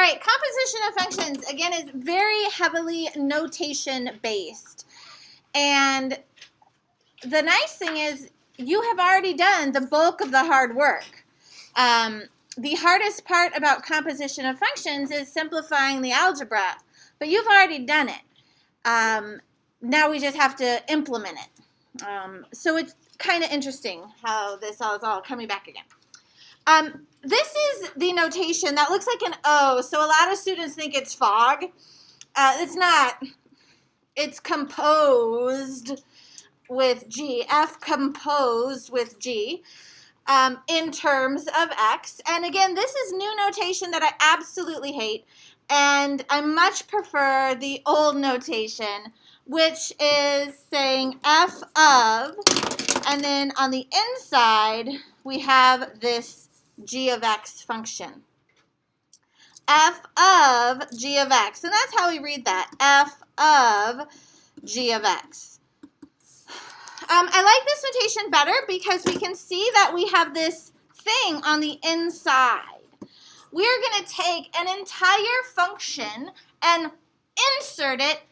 All right, composition of functions, again, is very heavily notation-based. And the nice thing is you have already done the bulk of the hard work. The hardest part about composition of functions is simplifying the algebra, but you've already done it. Now we just have to implement it. So it's kind of interesting how this is all coming back again. This is the notation that looks like an O, so a lot of students think it's fog. It's not. It's composed with G, F composed with G, in terms of X. And again, this is new notation that I absolutely hate, and I much prefer the old notation, which is saying F of, and then on the inside, we have this G of X function. F of G of X, and that's how we read that, F of G of X. I like this notation better because we can see that we have this thing on the inside. We're going to take an entire function and insert it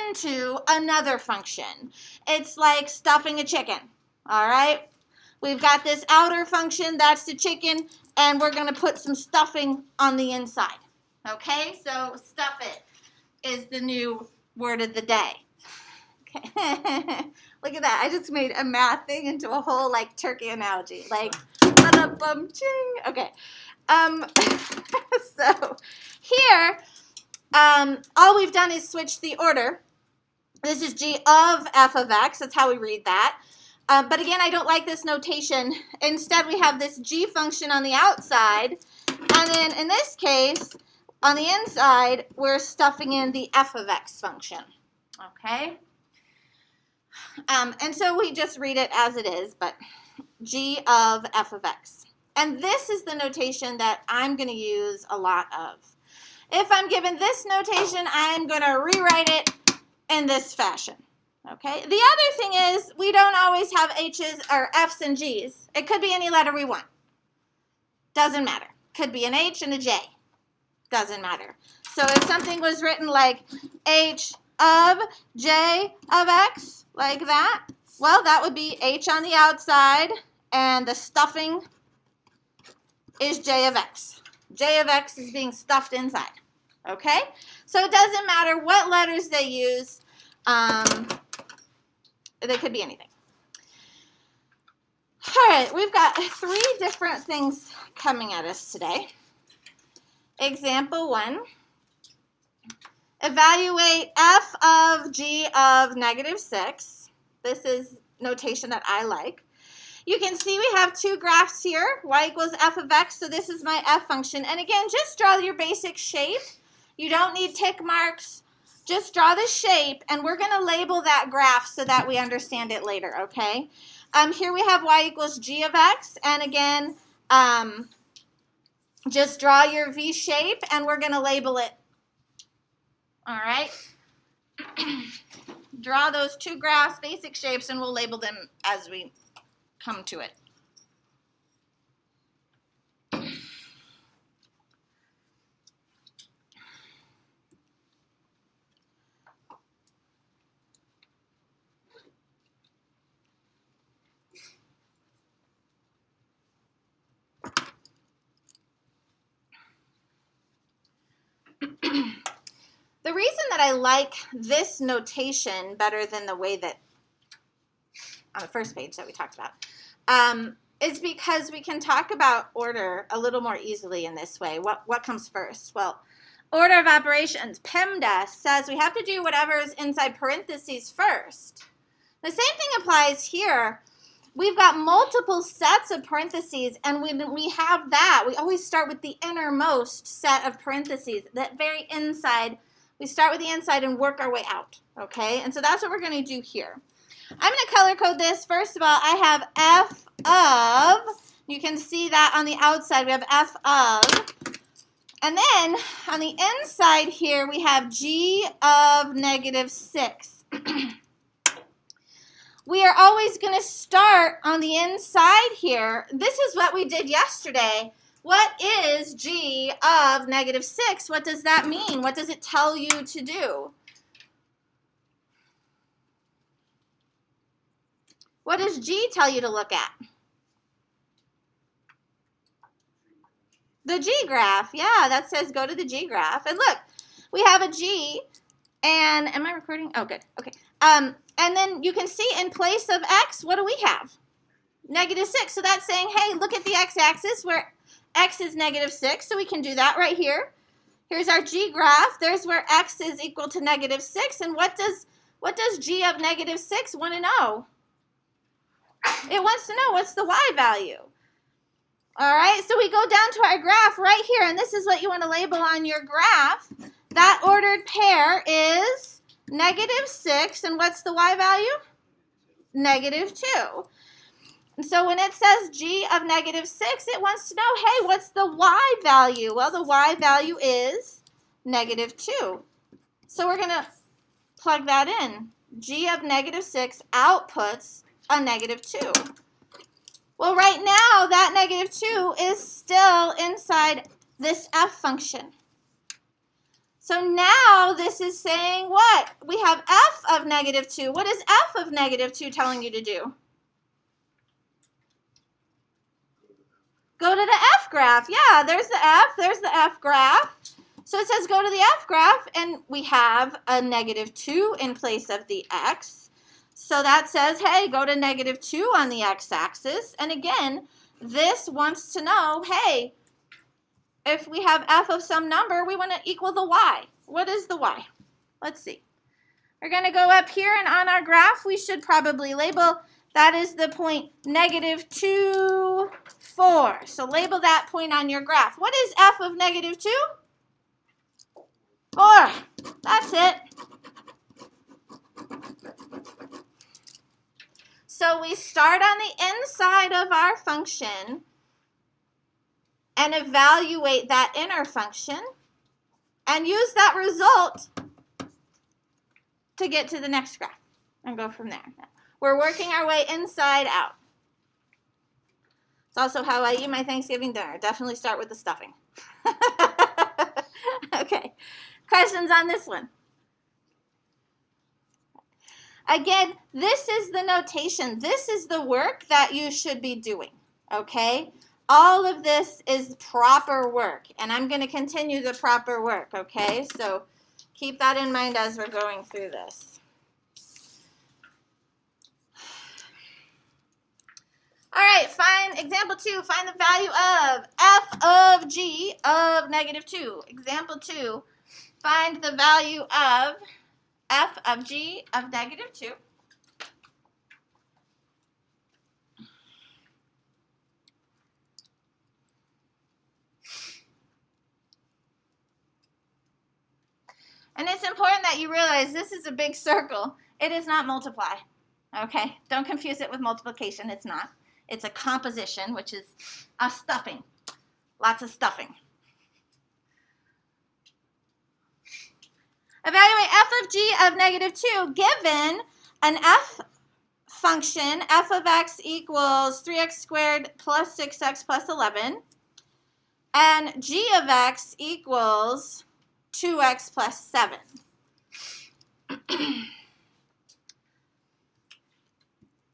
into another function. It's like stuffing a chicken, all right? We've got this outer function, that's the chicken, and we're going to put some stuffing on the inside, okay? So stuff it is the new word of the day. Okay. Look at that. I just made a math thing into a whole, like, turkey analogy. Like, ba-da-bum-ching. Okay. So here, all we've done is switch the order. This is G of F of X. That's how we read that. But again, I don't like this notation. Instead, we have this G function on the outside. And then in this case, on the inside, we're stuffing in the F of X function. Okay? And so we just read it as it is, but G of F of X. And this is the notation that I'm going to use a lot of. If I'm given this notation, I'm going to rewrite it in this fashion. Okay? The other thing is we don't always have H's or F's and G's. It could be any letter we want. Doesn't matter. Could be an H and a J. Doesn't matter. So if something was written like H of J of X, like that, well, that would be H on the outside, and the stuffing is J of X. J of X is being stuffed inside, okay? So it doesn't matter what letters they use. They could be anything. All right, we've got 3 different things coming at us today. Example 1. Evaluate F of G of -6. This is notation that I like. You can see we have 2 graphs here, y equals F of X, so this is my F function. And again, just draw your basic shape. You don't need tick marks. Just draw the shape, and we're going to label that graph so that we understand it later, okay? Here we have y equals G of X, and again, just draw your V shape, and we're going to label it. All right? Draw those 2 graphs, basic shapes, and we'll label them as we come to it. The reason that I like this notation better than the way that on the first page that we talked about is because we can talk about order a little more easily in this way. What comes first? Well, order of operations. PEMDAS says we have to do whatever is inside parentheses first. The same thing applies here. We've got multiple sets of parentheses, and when we have that, we always start with the innermost set of parentheses, that very inside. We start with the inside and work our way out, okay? And so that's what we're going to do here. I'm going to color code this. First of all, I have F of. You can see that on the outside we have F of. And then on the inside here we have G of -6. We are always going to start on the inside here. This is what we did yesterday What is g of negative 6? What does that mean? What does it tell you to do? What does g tell you to look at? The g-graph. Yeah, that says go to the g-graph. And look, we have a g, and am I recording? Oh, good. Okay. And then you can see in place of x, what do we have? Negative 6. So that's saying, hey, look at the x-axis where x is negative 6. So we can do that right here. Here's our g-graph. There's where x is equal to negative 6. And what does g of negative 6 want to know? It wants to know what's the y value. All right, so we go down to our graph right here, and this is what you want to label on your graph. That ordered pair is negative 6, and what's the y value? Negative 2. And so when it says g of negative 6, it wants to know, hey, what's the y value? Well, the y value is negative 2. So we're going to plug that in. G of negative 6 outputs a negative 2. Well, right now, that negative 2 is still inside this f function. So now this is saying what? We have f of negative 2. What is f of negative 2 telling you to do? Go to the f graph. Yeah, there's the f graph. So it says go to the f graph, and we have a negative 2 in place of the x. So that says, hey, go to negative 2 on the x-axis. And again, this wants to know, hey, if we have f of some number, we want to equal the y. What is the y? Let's see. We're going to go up here, and on our graph, we should probably label, that is the point negative 2, 4. So label that point on your graph. What is f of negative 2? 4. That's it. So we start on the inside of our function and evaluate that inner function and use that result to get to the next graph and go from there. We're working our way inside out. It's also how I eat my Thanksgiving dinner. Definitely start with the stuffing. Okay, questions on this one? Again, this is the notation. This is the work that you should be doing, okay? All of this is proper work, and I'm going to continue the proper work, okay? So keep that in mind as we're going through this. All right, find example 2. Find the value of f of g of negative 2. Example 2, find the value of f of g of negative 2. And it's important that you realize this is a big circle. It is not multiply, okay? Don't confuse it with multiplication. It's not. It's a composition, which is a stuffing. Lots of stuffing. Evaluate f of g of negative 2 given an f function, f of x equals 3x squared plus 6x plus 11, and g of x equals 2x plus 7.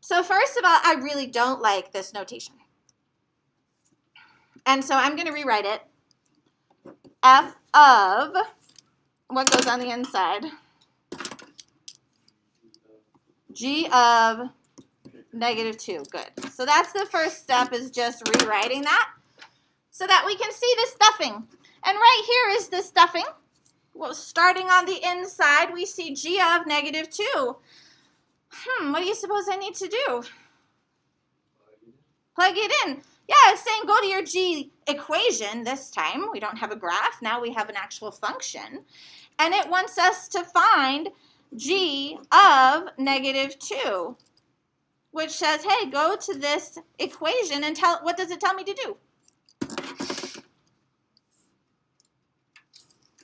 So first of all, I really don't like this notation. And so I'm going to rewrite it. F of, what goes on the inside? G of negative 2. Good. So that's the first step, is just rewriting that so that we can see the stuffing. And right here is the stuffing. Well, starting on the inside, we see g of negative 2. What do you suppose I need to do? Plug it in. Yeah, it's saying go to your g equation this time. We don't have a graph. Now we have an actual function. And it wants us to find g of negative 2, which says, hey, go to this equation and tell, what does it tell me to do?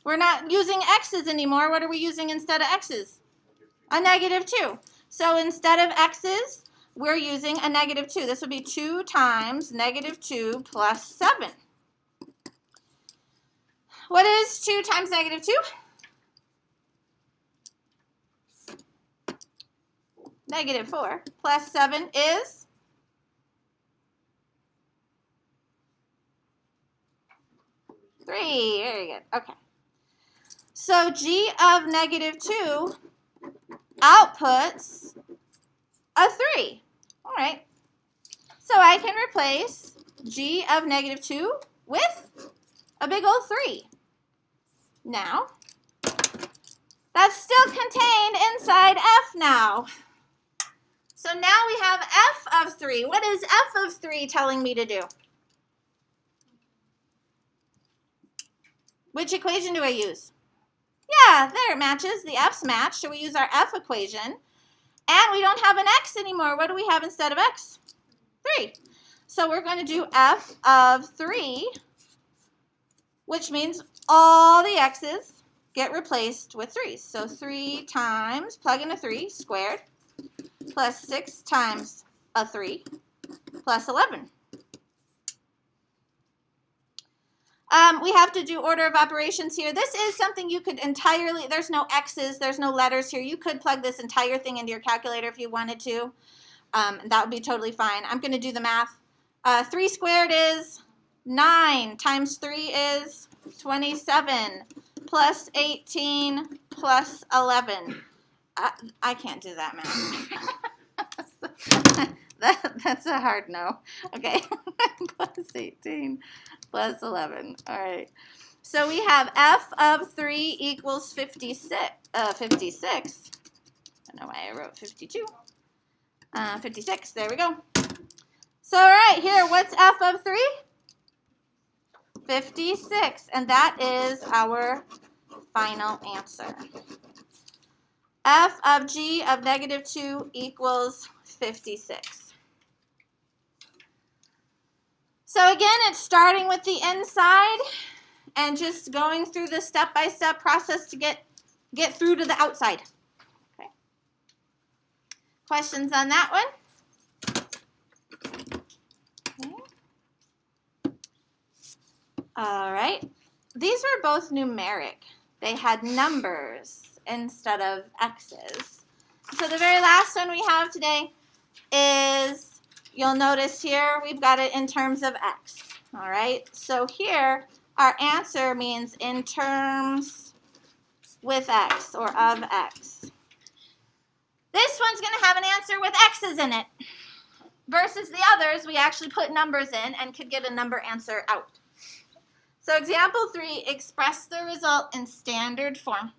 We're not using x's anymore. What are we using instead of x's? A negative 2. So instead of x's, we're using a negative 2. This would be 2 times negative 2 plus 7. What is 2 times negative 2? Negative 4 plus 7 is 3. Very good. Okay. So g of negative 2 outputs a 3. All right. So I can replace g of negative 2 with a big old 3. Now, that's still contained inside f now. So now we have f of 3. What is f of 3 telling me to do? Which equation do I use? Yeah, there it matches. The f's match, so we use our f equation. And we don't have an x anymore. What do we have instead of x? 3. So we're going to do f of 3, which means all the x's get replaced with 3's. So 3 times, plug in a 3 squared, plus 6 times a 3, plus 11. We have to do order of operations here. This is something you could entirely, there's no x's, there's no letters here. You could plug this entire thing into your calculator if you wanted to. That would be totally fine. I'm going to do the math. 3 squared is 9 times 3 is 27 plus 18 plus 11. I can't do that math. That's a hard no. Okay, plus 18 plus 11. All right. So we have f of 3 equals 56. 56. I don't know why I wrote 52. 56. There we go. So all right, here, what's f of 3? 56. And that is our final answer. F of g of negative 2 equals 56. So again, it's starting with the inside and just going through the step-by-step process to get through to the outside. Okay. Questions on that one? Okay. All right. These were both numeric. They had numbers instead of x's. So the very last one we have today is, you'll notice here we've got it in terms of x. All right, so here our answer means in terms with x or of x. This one's going to have an answer with x's in it versus the others we actually put numbers in and could get a number answer out. So example 3, express the result in standard form.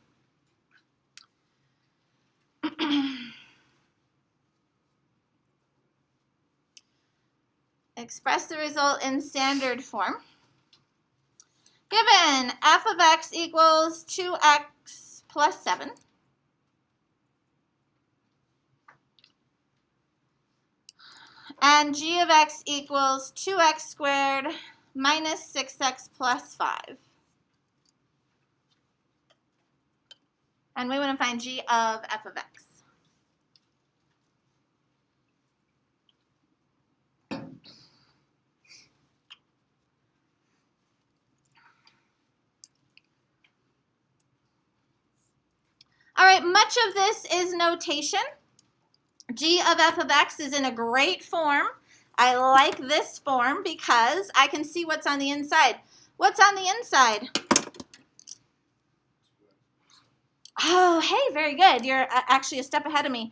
Express the result in standard form. Given f of x equals 2x plus 7. And g of x equals 2x squared minus 6x plus 5. And we want to find g of f of x. All right, much of this is notation. G of f of x is in a great form. I like this form because I can see what's on the inside. What's on the inside? Oh, hey, very good. You're actually a step ahead of me.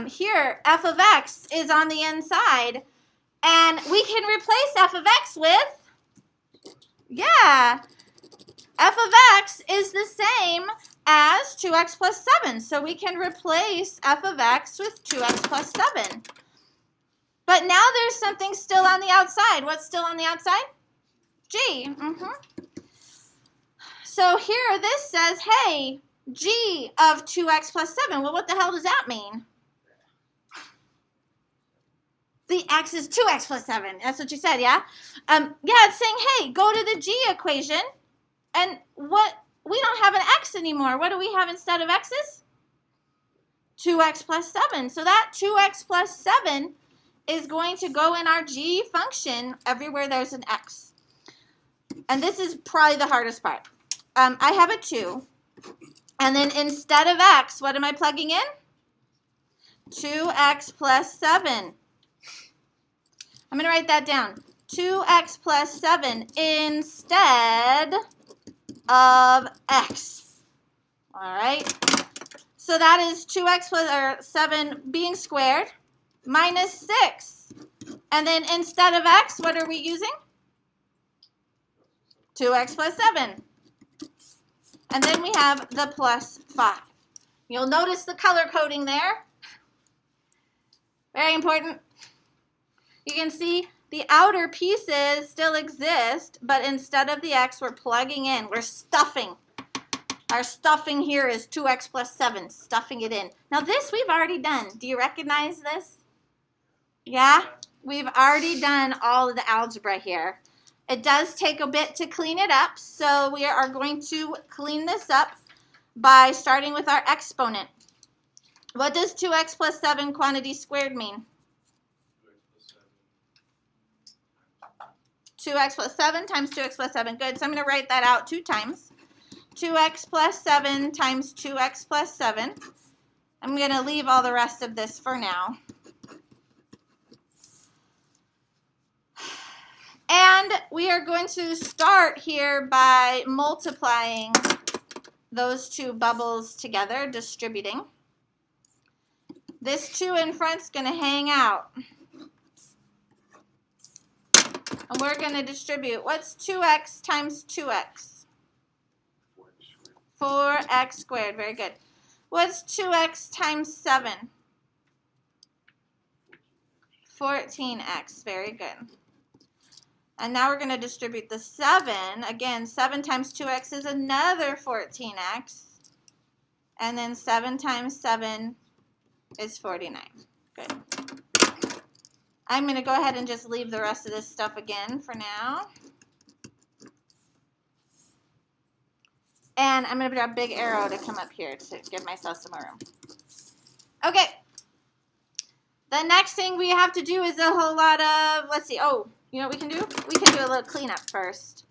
Here, f of x is on the inside, and we can replace f of x with, yeah, f of x is the same as 2x plus 7. So we can replace f of x with 2x plus 7. But now there's something still on the outside. What's still on the outside? G. So here this says, hey, g of 2x plus 7. Well, what the hell does that mean? The x is 2x plus 7. That's what you said, yeah? Yeah, it's saying, hey, go to the g equation. And we don't have an x anymore. What do we have instead of x's? 2x plus 7. So that 2x plus 7 is going to go in our g function everywhere there's an x. And this is probably the hardest part. I have a 2. And then instead of x, what am I plugging in? 2x plus 7. I'm going to write that down. 2x plus 7 instead of x. All right. So that is 2x plus 7 being squared minus 6. And then instead of x, what are we using? 2x plus 7. And then we have the plus 5. You'll notice the color coding there. Very important. You can see the outer pieces still exist, but instead of the x, we're plugging in. We're stuffing. Our stuffing here is 2x plus 7, stuffing it in. Now this we've already done. Do you recognize this? Yeah? We've already done all of the algebra here. It does take a bit to clean it up, so we are going to clean this up by starting with our exponent. What does 2x plus 7 quantity squared mean? 2x plus 7 times 2x plus 7. Good. So I'm going to write that out 2 times. 2x plus 7 times 2x plus 7. I'm going to leave all the rest of this for now. And we are going to start here by multiplying those two bubbles together, distributing. This 2 in front is going to hang out. And we're going to distribute. What's 2x times 2x? 4x squared. Very good. What's 2x times 7? 14x. Very good. And now we're going to distribute the 7. Again, 7 times 2x is another 14x. And then 7 times 7 is 49. Good. I'm going to go ahead and just leave the rest of this stuff again for now. And I'm going to put a big arrow to come up here to give myself some more room. Okay. The next thing we have to do is a whole lot of, let's see, oh, you know what we can do? We can do a little cleanup first.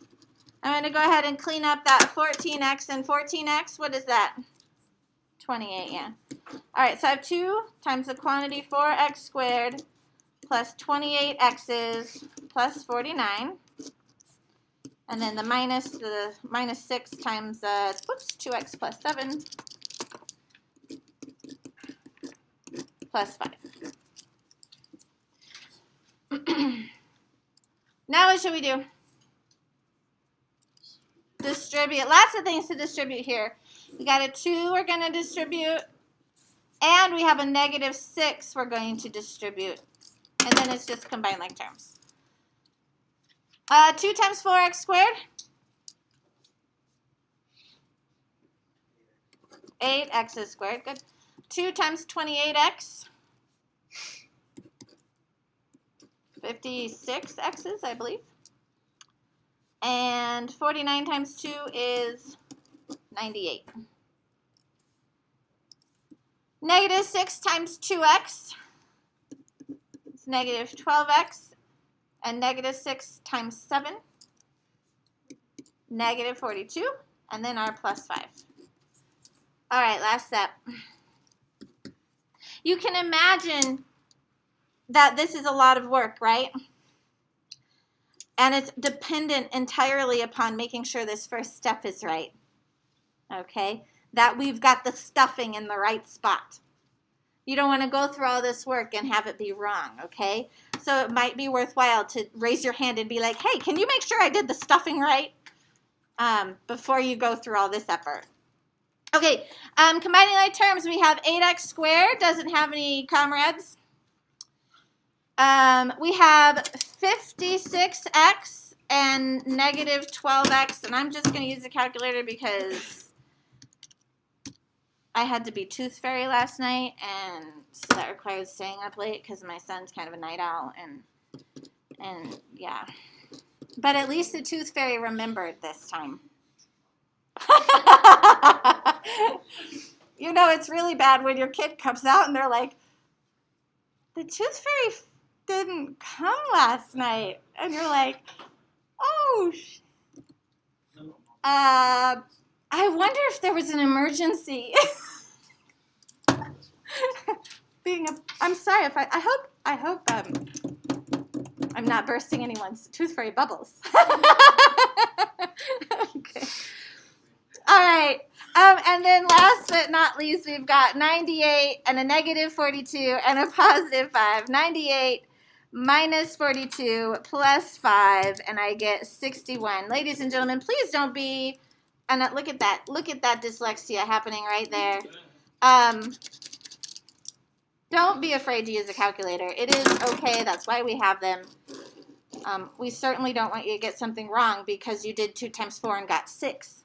I'm going to go ahead and clean up that 14x and 14x. What is that? 28, yeah. All right, so I have 2 times the quantity 4x squared plus 28x's plus 49. And then the minus 6 times, 2x plus 7 plus 5. Now what should we do? Distribute. Lots of things to distribute here. We got a 2 we're going to distribute. And we have a negative 6 we're going to distribute. And then it's just combined like terms. 2 times 4x squared. 8x squared. Good. 2 times 28x. 56 x's, I believe. And 49 times 2 is 98. Negative 6 times 2x is negative 12x. And negative 6 times 7, negative 42. And then our plus 5. All right, last step. You can imagine that this is a lot of work, right? And it's dependent entirely upon making sure this first step is right. Okay? That we've got the stuffing in the right spot. You don't want to go through all this work and have it be wrong, okay? So it might be worthwhile to raise your hand and be like, hey, can you make sure I did the stuffing right? Before you go through all this effort. Okay, combining like terms, we have 8x squared, doesn't have any comrades. We have 56x and negative 12x, and I'm just going to use a calculator because I had to be tooth fairy last night, and so that requires staying up late because my son's kind of a night owl, and yeah. But at least the tooth fairy remembered this time. You know, it's really bad when your kid comes out and they're like, the tooth fairy didn't come last night. And you're like, oh, I wonder if there was an emergency. I'm sorry if I hope I'm not bursting anyone's Tooth Fairy bubbles. Okay. All right. And then last but not least, we've got 98 and a negative 42 and a positive 5. 98 minus 42 plus 5, and I get 61. Ladies and gentlemen, please don't be, and look at that dyslexia happening right there. Don't be afraid to use a calculator. It is okay. That's why we have them. We certainly don't want you to get something wrong because you did 2 times 4 and got 6.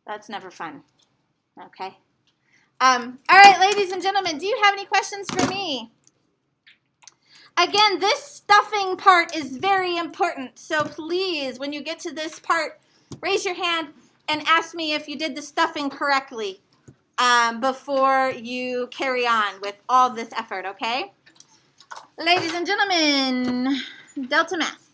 That's never fun. Okay. All right, ladies and gentlemen, do you have any questions for me? Again, this stuffing part is very important. So please, when you get to this part, raise your hand and ask me if you did the stuffing correctly before you carry on with all this effort, okay? Ladies and gentlemen, Delta Math.